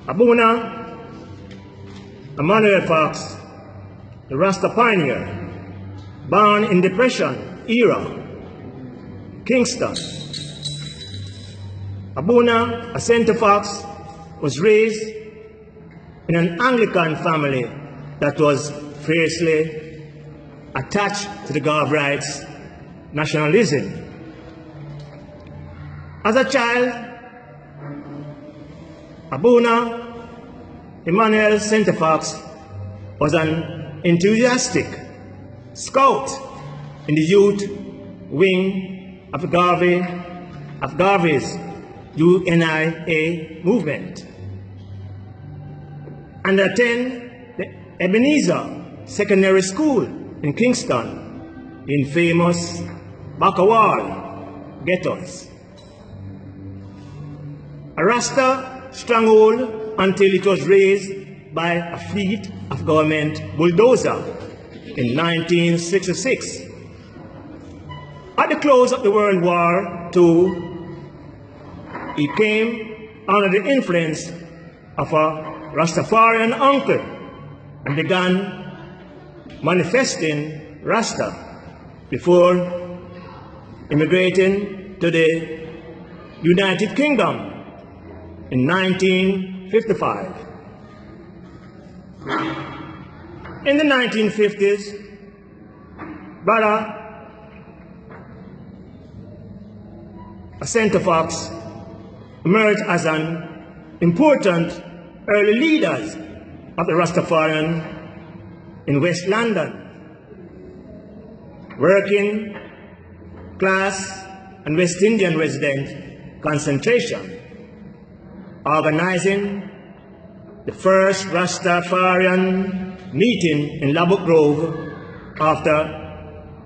Abuna Emmanuel Fox, the Rasta pioneer, born in Depression era, Kingston. Abuna Asante Fox was raised in an Anglican family that was fiercely attached to the Garb rights nationalism. As a child, Abuna Emmanuel Asante Fox was an enthusiastic scout in the youth wing of Garvey's UNIA movement, and attended the Ebenezer Secondary School in Kingston in famous Bakawal ghettos. A Rasta stronghold until it was razed by a fleet of government bulldozer in 1966. At the close of the World War II, he came under the influence of a Rastafarian uncle and began manifesting Rasta before immigrating to the United Kingdom in 1955. In the 1950s, Brother Asante Fox emerged as an important early leader of the Rastafarian in West London, working class and West Indian resident concentration, organizing the first Rastafarian meeting in Lubbock Grove after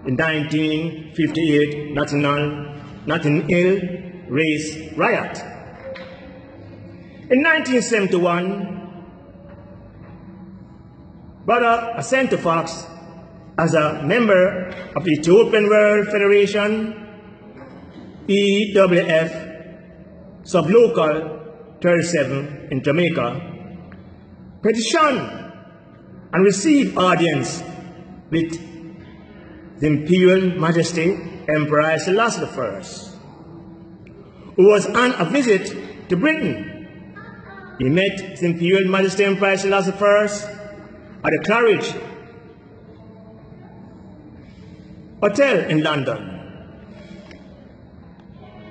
the 1958 Notting Hill race riot. In 1971, Brother Asante Fox, as a member of the Ethiopian World Federation, EWF, Sublocal 37 in Jamaica, petitioned and received audience with the Imperial Majesty Emperor Haile Selassie I, who was on a visit to Britain. He met His Imperial Majesty Emperor Haile Selassie I at the Claridge Hotel in London,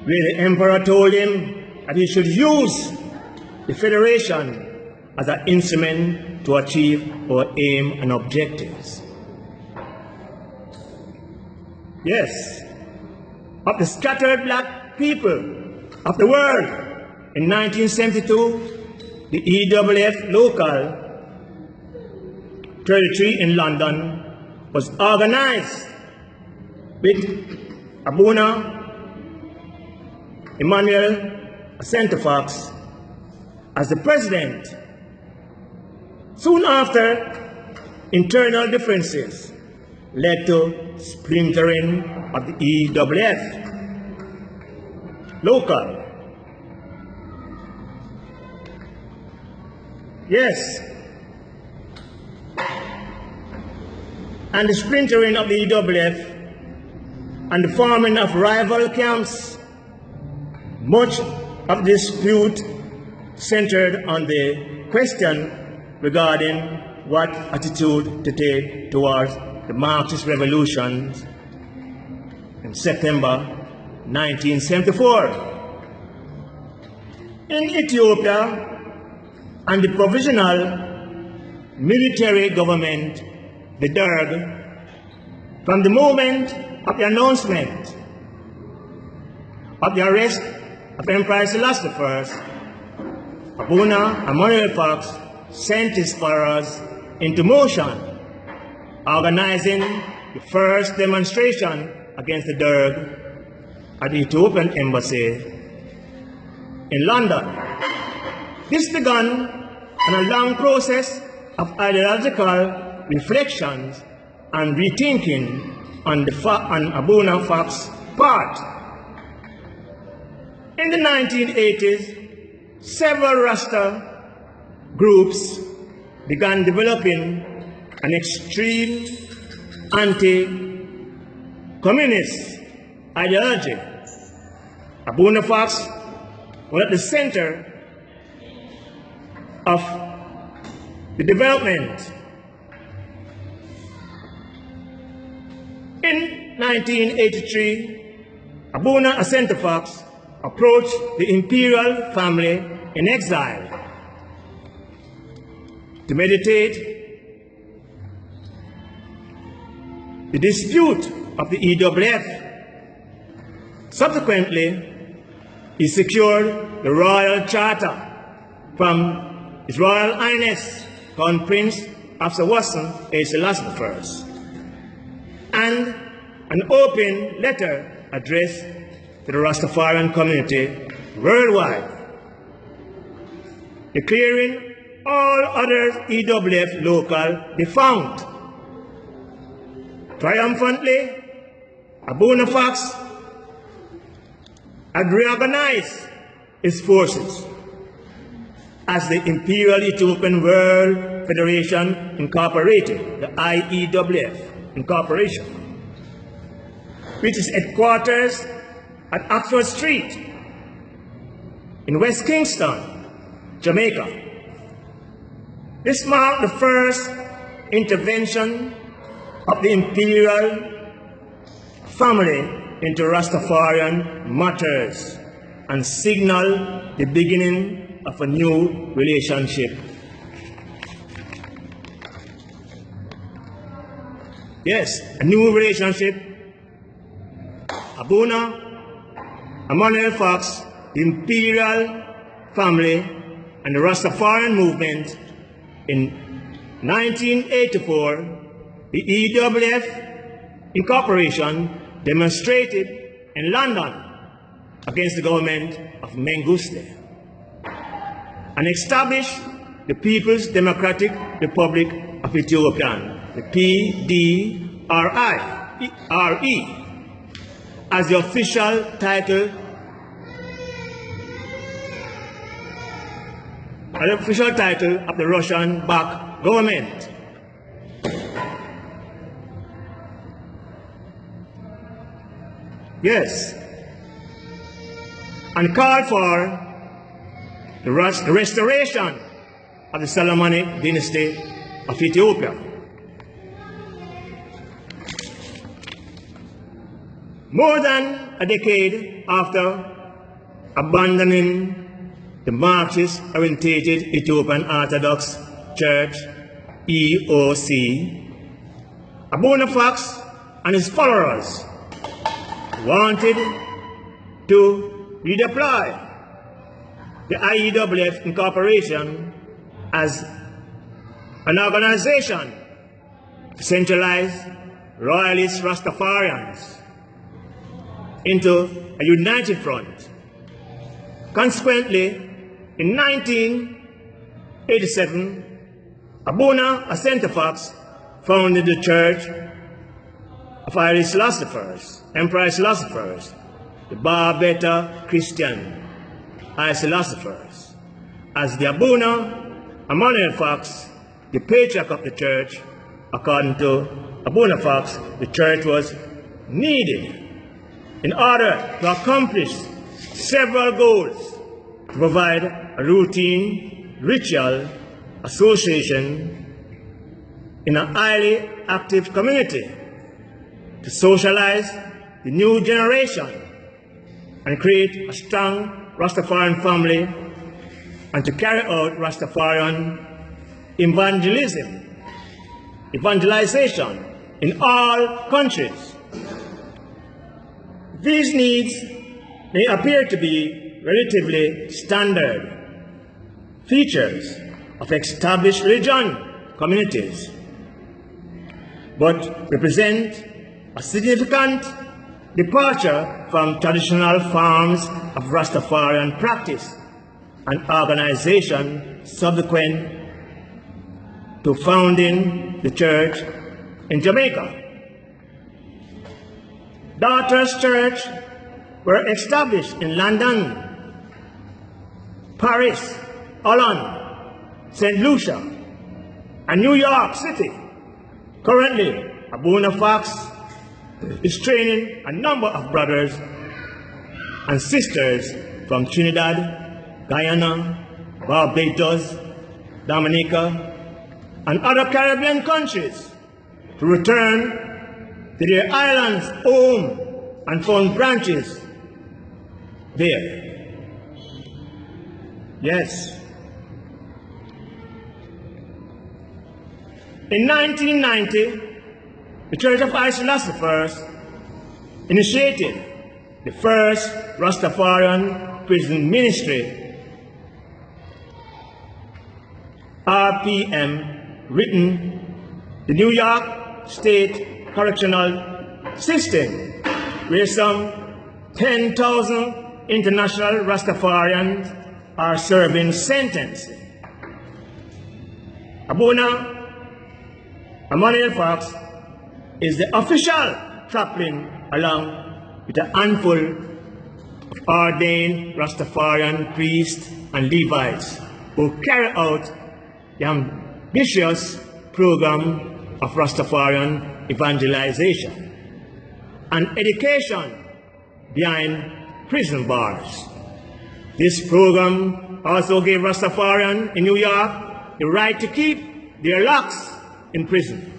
where the Emperor told him that he should use the Federation as an instrument to achieve our aim and objectives. Yes, of the scattered black people of the world in 1972, the EWF Local 33 in London was organized with Abuna Emmanuel Asante Fox as the president. Soon after, internal differences led to splintering of the EWF Local. Yes, and the splintering of the EWF and the forming of rival camps. Much of the dispute centered on the question regarding what attitude to take towards the Marxist revolution in September 1974. In Ethiopia, and the provisional military government, the Derg, from the moment of the announcement of the arrest of Emperor Haile Selassie I, Abuna Emmanuel Fox sent his followers into motion, organizing the first demonstration against the Derg at the Ethiopian embassy in London. This began on a long process of ideological reflections and rethinking on Abuna Fox's part. In the 1980s, several Rasta groups began developing an extreme anti-communist ideology. Abuna Fox was at the center of the development. In 1983, Abuna Asante Fox approached the imperial family in exile to mediate the dispute of the EWF. Subsequently, he secured the royal charter from His Royal Highness Crown Prince of Haile Selassie I and an open letter addressed to the Rastafarian community worldwide, declaring all other EWF local defunct. Triumphantly, Abuna Fox had reorganized its forces as the Imperial Ethiopian World Federation Incorporated, the IEWF Incorporation, which is headquarters at Oxford Street in West Kingston, Jamaica. This marked the first intervention of the imperial family into Rastafarian matters and signaled the beginning of a new relationship. Yes, a new relationship. Abuna, Emmanuel Fox, the imperial family, and the Rastafarian movement. In 1984, the EWF Incorporation demonstrated in London against the government of Mengistu and established the People's Democratic Republic of Ethiopia, the PDRI, as the official title of the Russian-backed government. Yes, and called for the restoration of the Solomonic dynasty of Ethiopia. More than a decade after abandoning the Marxist-oriented Ethiopian Orthodox Church, EOC, Abuna Fox and his followers wanted to redeploy the IEWF Incorporation as an organization to centralize royalist Rastafarians into a united front. Consequently, in 1987, Abuna Asante Fox founded the Church of Haile Selassie I, Emperor Haile Selassie I, the Barbeta Christian Haile Selassie I, as the Abuna Emmanuel Fox, the patriarch of the church. According to Abuna Fox, the church was needed in order to accomplish several goals: to provide a routine ritual association in a highly active community, to socialize the new generation and create a strong Rastafarian family, and to carry out Rastafarian evangelization in all countries. These needs may appear to be relatively standard features of established religion communities, but represent a significant departure from traditional forms of Rastafarian practice and organization subsequent to founding the church in Jamaica. Daughters' church were established in London, Paris, Holland, St. Lucia, and New York City. Currently, Abuna Fox is training a number of brothers and sisters from Trinidad, Guyana, Barbados, Dominica, and other Caribbean countries to return to their islands home and found branches there. Yes. In 1990, the Church of Haile Selassie I initiated the first Rastafarian prison ministry, RPM, written the New York State Correctional System, where some 10,000 international Rastafarians are serving sentence. Abuna Emmanuel Fox is the official chaplain along with a handful of ordained Rastafarian priests and Levites who carry out the ambitious program of Rastafarian evangelization and education behind prison bars. This program also gave Rastafarians in New York the right to keep their locks in prison.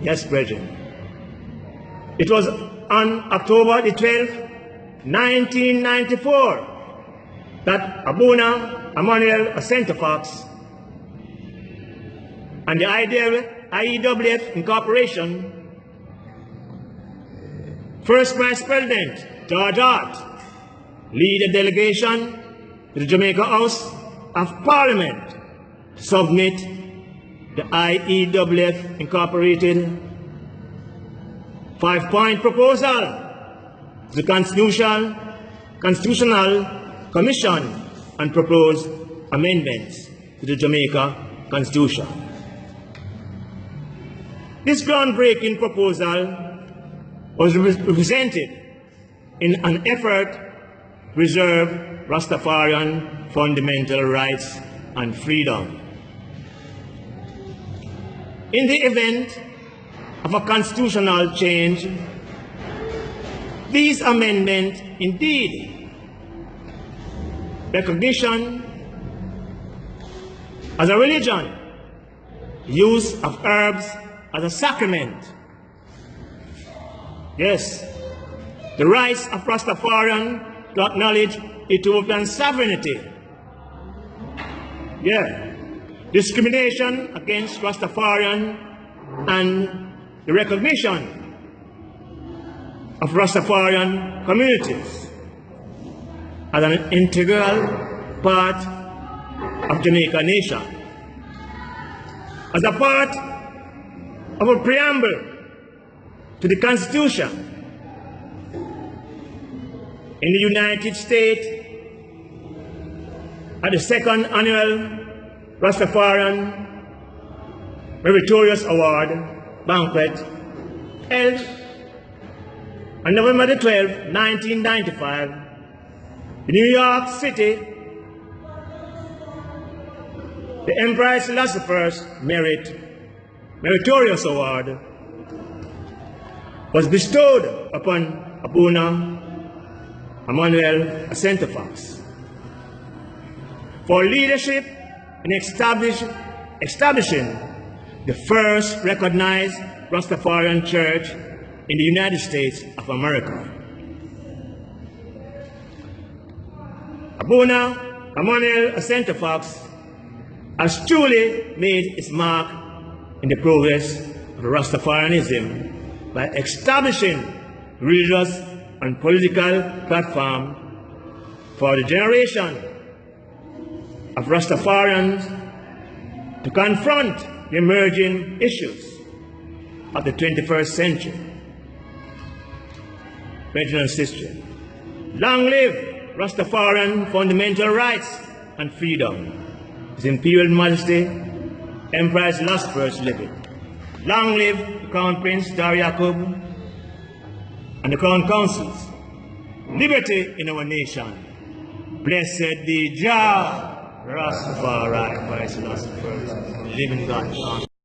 Yes, brethren. It was on October the 12th, 1994, that Abuna Emmanuel Fox and the IEWF Incorporation, First Vice President George Hart, lead a delegation to the Jamaica House of Parliament to submit the IEWF Incorporated 5-point proposal to the Constitutional Commission and propose amendments to the Jamaica Constitution. This groundbreaking proposal was presented in an effort to preserve Rastafarian fundamental rights and freedom. In the event of a constitutional change, these amendments indeed recognition as a religion, use of herbs as a sacrament. Yes, the rights of Rastafarian to acknowledge Ethiopian sovereignty. Yeah, discrimination against Rastafarian and the recognition of Rastafarian communities as an integral part of Jamaica nation. As a part of a preamble to the Constitution in the United States at the second annual Rastafarian Meritorious Award banquet held on November the 12th, 1995, in New York City, the Emperor Haile Selassie I Meritorious Award was bestowed upon Abuna Emmanuel Fox for leadership in establishing the first recognized Rastafarian church in the United States of America. Abuna Emmanuel Fox has truly made its mark in the progress of Rastafarianism by establishing religious and political platform for the generation of Rastafarians to confront the emerging issues of the 21st century. Brethren and sisters, long live Rastafarian fundamental rights and freedom. His Imperial Majesty, Emperor Haile Selassie I living. Long live the Crown Prince Dar Yaqub and the Crown Councils. Liberty in our nation. Blessed be Jah. Rastafari, by Selassie I, living God.